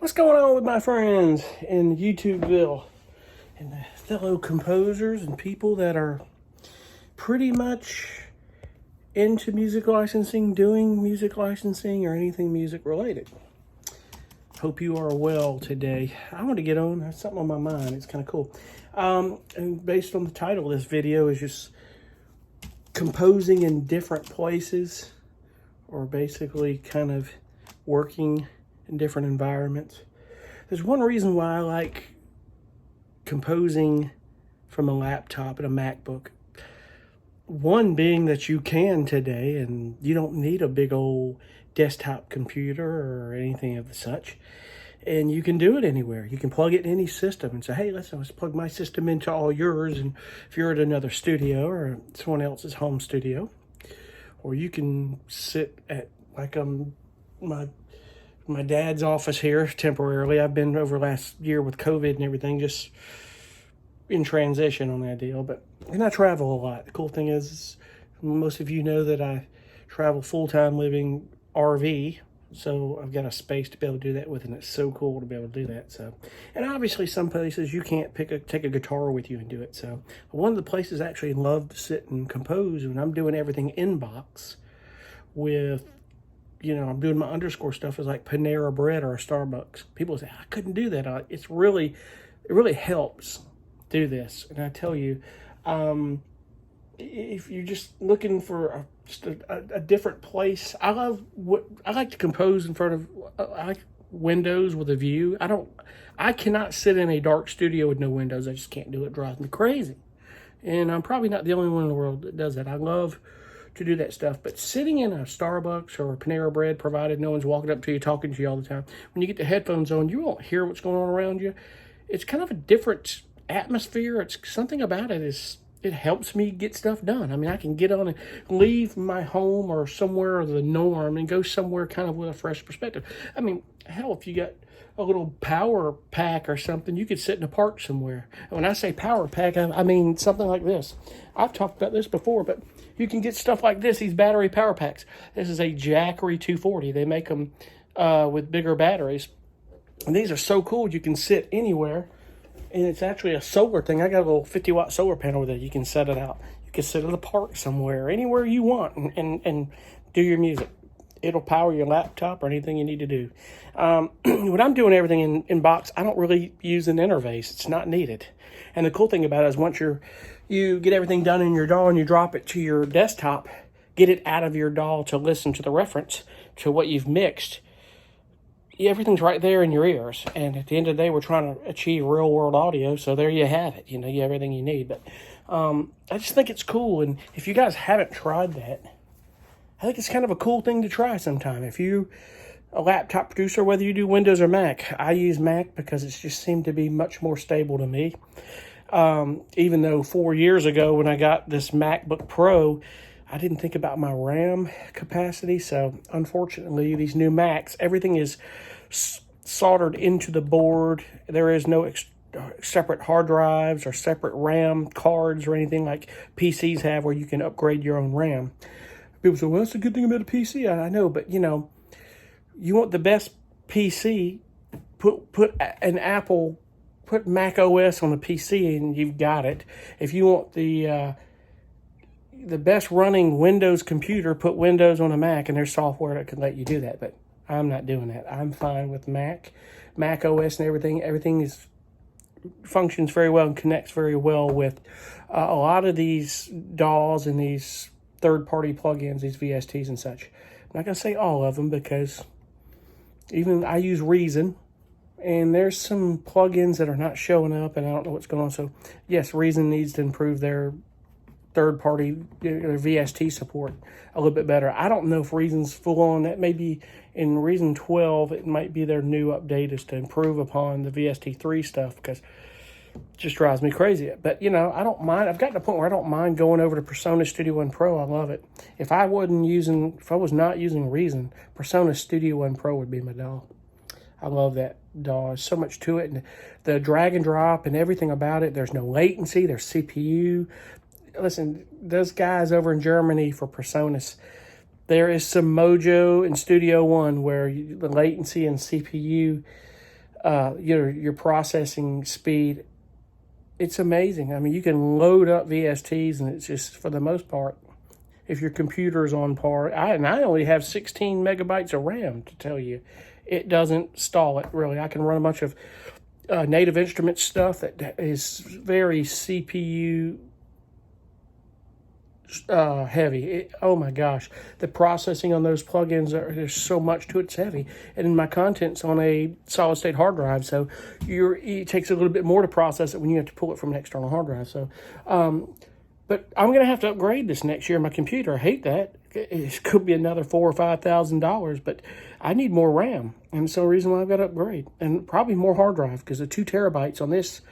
What's going on with my friends in YouTubeville and the fellow composers and people that are pretty much into music licensing, doing music licensing, or anything music related? Hope you are well today. I want to get on, there's something on my mind, it's kind of cool. And based on the title of this video is just composing in different places, or basically kind of working in different environments. There's one reason why I like composing from a laptop and a MacBook. One being that you can today, and you don't need a big old desktop computer or anything of the such. And you can do it anywhere. You can plug it in any system and say, hey, let's plug my system into all yours. And if you're at another studio or someone else's home studio, or you can sit at my dad's office here temporarily. I've been over last year with COVID and everything, just in transition on that deal. And I travel a lot. The cool thing is, most of you know that I travel full-time living RV, so I've got a space to be able to do that with, and it's so cool to be able to do that. So, and obviously some places you can't take a guitar with you and do it. So one of the places I actually love to sit and compose when I'm doing everything in box with, I'm doing my underscore stuff is like Panera Bread or a Starbucks. People say, I couldn't do that. It really helps do this. And I tell you, if you're just looking for a different place, I like to compose in front of, I like windows with a view. I cannot sit in a dark studio with no windows. I just can't do it. It drives me crazy. And I'm probably not the only one in the world that does that. I love to do that stuff, but sitting in a Starbucks or a Panera Bread, provided no one's walking up to you, talking to you all the time, when you get the headphones on, you won't hear what's going on around you. It's kind of a different atmosphere. It's something about it helps me get stuff done. I mean, I can get on and leave my home or somewhere of the norm and go somewhere kind of with a fresh perspective. I mean, hell, if you got a little power pack or something, you could sit in a park somewhere. And when I say power pack, I mean something like this. I've talked about this before, but you can get stuff like this, these battery power packs. This is a Jackery 240. They make them with bigger batteries. And these are so cool. You can sit anywhere. And it's actually a solar thing. I got a little 50-watt solar panel with it. You can set it out. You can sit in the park somewhere, anywhere you want, and do your music. It'll power your laptop or anything you need to do. When I'm doing everything in box, I don't really use an interface. It's not needed. And the cool thing about it is once you get everything done in your DAW and you drop it to your desktop, get it out of your DAW to listen to the reference to what you've mixed, everything's right there in your ears. And at the end of the day, we're trying to achieve real world audio. So there you have it. You have everything you need. But I just think it's cool. And if you guys haven't tried that, I think it's kind of a cool thing to try sometime. If you're a laptop producer, whether you do Windows or Mac, I use Mac because it's just seemed to be much more stable to me. Even though 4 years ago when I got this MacBook Pro, I didn't think about my RAM capacity. So unfortunately, these new Macs, everything is soldered into the board. There is no separate hard drives or separate RAM cards or anything like PCs have where you can upgrade your own RAM. People say, well, that's a good thing about a PC. I know, but you want the best PC, put Mac OS on the PC and you've got it. If you want the best running Windows computer, put Windows on a Mac, and there's software that can let you do that. But I'm not doing that. I'm fine with Mac OS and everything. Everything functions very well and connects very well with a lot of these DAWs and these third-party plugins, these VSTs and such. I'm not going to say all of them because even I use Reason, and there's some plugins that are not showing up, and I don't know what's going on. So, yes, Reason needs to improve their third-party VST support a little bit better. I don't know if Reason's full on. That may be in Reason 12. It might be their new update is to improve upon the VST3 stuff because it just drives me crazy. But, I don't mind. I've gotten to the point where I don't mind going over to PreSonus Studio One Pro. I love it. If I was not using Reason, PreSonus Studio One Pro would be my DAW. I love that DAW. There's so much to it. And the drag and drop and everything about it. There's no latency. There's CPU. Listen, those guys over in Germany for PreSonus, there is some mojo in Studio One where the latency and CPU your processing speed. It's amazing. I mean, you can load up VSTs, and it's just, for the most part, if your computer is on par. And I only have 16 megabytes of RAM, to tell you. It doesn't stall it, really. I can run a bunch of Native Instruments stuff that is very CPU heavy. Oh my gosh, the processing on those plugins, there's so much to it. It's heavy, and my content's on a solid state hard drive, so it takes a little bit more to process it when you have to pull it from an external hard drive. So but I'm going to have to upgrade this next year, my computer. I hate that. It could be another $4,000 or $5,000, but I need more RAM, and so the reason why I've got to upgrade, and probably more hard drive, because the 2 terabytes on this,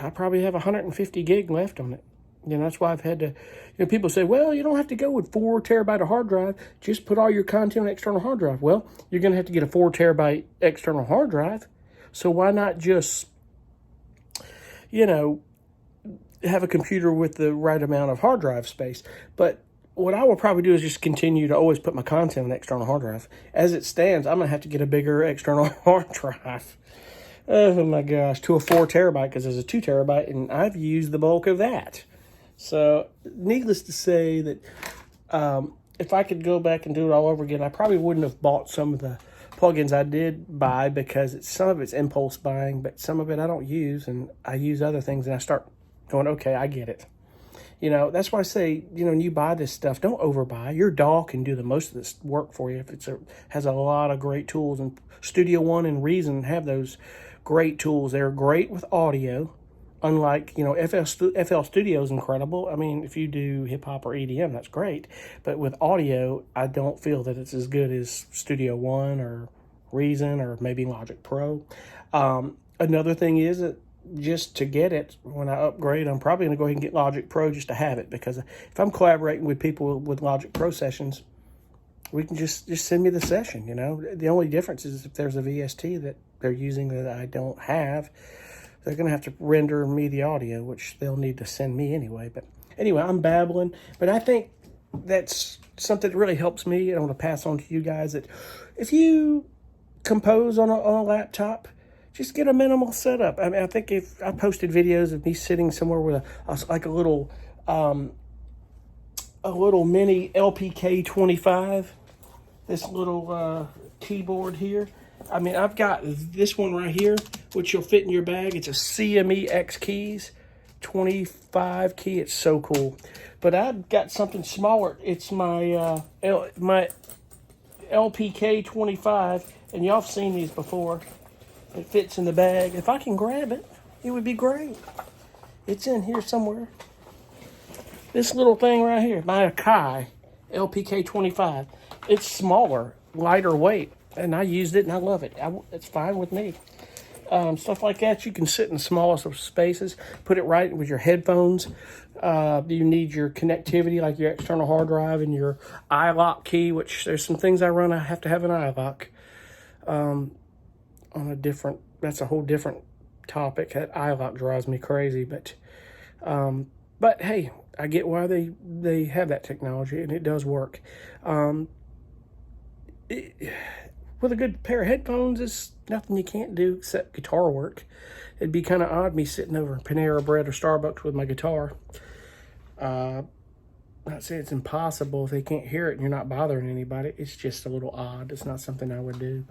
I probably have 150 gig left on it. That's why I've had to, people say, well, you don't have to go with 4 terabyte of hard drive. Just put all your content on external hard drive. Well, you're going to have to get a 4 terabyte external hard drive. So why not just, have a computer with the right amount of hard drive space? But what I will probably do is just continue to always put my content on external hard drive. As it stands, I'm going to have to get a bigger external hard drive. Oh my gosh, to a 4 terabyte, because there's a 2 terabyte, and I've used the bulk of that. So, needless to say that if I could go back and do it all over again, I probably wouldn't have bought some of the plugins I did buy, because some of it's impulse buying, but some of it I don't use, and I use other things, and I start going, okay, I get it. That's why I say, when you buy this stuff, don't overbuy. Your DAW can do the most of this work for you if has a lot of great tools, and Studio One and Reason have those great tools. They're great with audio. Unlike, FL Studio is incredible. I mean, if you do hip-hop or EDM, that's great. But with audio, I don't feel that it's as good as Studio One or Reason or maybe Logic Pro. Another thing is that just to get it, when I upgrade, I'm probably going to go ahead and get Logic Pro just to have it. Because if I'm collaborating with people with Logic Pro sessions, we can just send me the session, The only difference is if there's a VST that they're using that I don't have, they're going to have to render me the audio, which they'll need to send me anyway. But anyway, I'm babbling. But I think that's something that really helps me, and I want to pass on to you guys, that if you compose on a laptop, just get a minimal setup. I mean, I think if I posted videos of me sitting somewhere with a little mini LPK25, this little keyboard here. I mean, I've got this one right here, which will fit in your bag. It's a CME X Keys 25 key. It's so cool. But I've got something smaller. It's my my LPK 25, and y'all have seen these before. It fits in the bag. If I can grab it, it would be great. It's in here somewhere. This little thing right here, my Akai LPK 25. It's smaller, lighter weight. And I used it, and I love it. It's fine with me. Stuff like that, you can sit in the smallest of spaces. Put it right with your headphones. You need your connectivity, like your external hard drive and your iLock key, which there's some things I run, I have to have an iLock. That's a whole different topic. That iLock drives me crazy. But hey, I get why they have that technology, and it does work. With a good pair of headphones, it's nothing you can't do except guitar work. It'd be kind of odd me sitting over Panera Bread or Starbucks with my guitar. Not saying it's impossible if they can't hear it and you're not bothering anybody. It's just a little odd. It's not something I would do.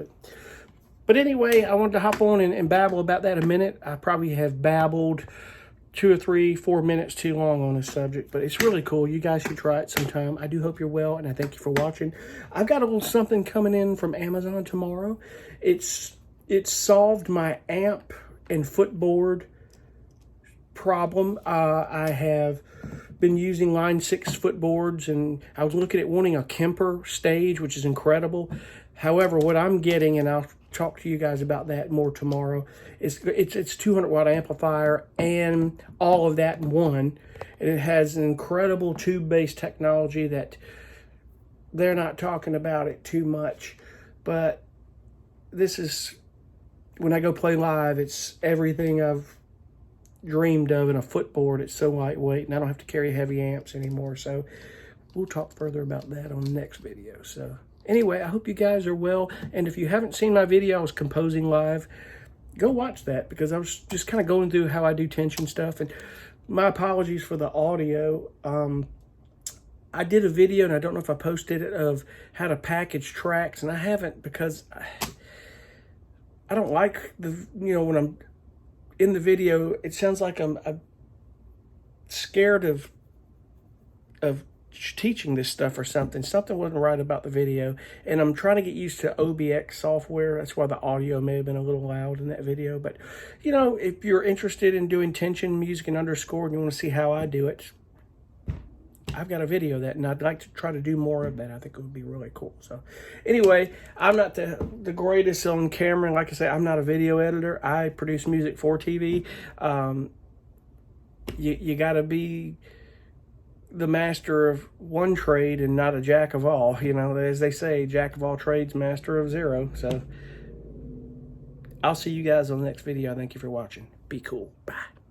But anyway, I wanted to hop on and babble about that a minute. I probably have babbled 2 or 3, 4 minutes too long on this subject, but it's really cool. You guys should try it sometime. I do hope you're well, and I thank you for watching. I've got a little something coming in from Amazon tomorrow. It's solved my amp and footboard problem. I have been using Line 6 footboards, and I was looking at wanting a Kemper stage, which is incredible. However, what I'm getting, and I'll talk to you guys about that more tomorrow, it's 200 watt amplifier and all of that in one, and it has an incredible tube-based technology that they're not talking about it too much, but this is, when I go play live, it's everything I've dreamed of in a footboard. It's so lightweight, and I don't have to carry heavy amps anymore. So we'll talk further about that on the next video. So Anyway, I hope you guys are well. And if you haven't seen my video, I was composing live. Go watch that, because I was just kind of going through how I do tension stuff. And my apologies for the audio. I did a video, and I don't know if I posted it, of how to package tracks, and I haven't, because I don't like when I'm in the video, it sounds like I'm scared of teaching this stuff or something. Something wasn't right about the video, and I'm trying to get used to OBX software. That's why the audio may have been a little loud in that video. But if you're interested in doing tension music and underscore, and you want to see how I do it, I've got a video of that, and I'd like to try to do more of that. I think it would be really cool. So anyway, I'm not the greatest on camera. Like I say, I'm not a video editor. I produce music for TV. You got to be the master of one trade and not a jack of all. As they say, jack of all trades, master of zero. So I'll see you guys on the next video. Thank you for watching. Be cool. Bye.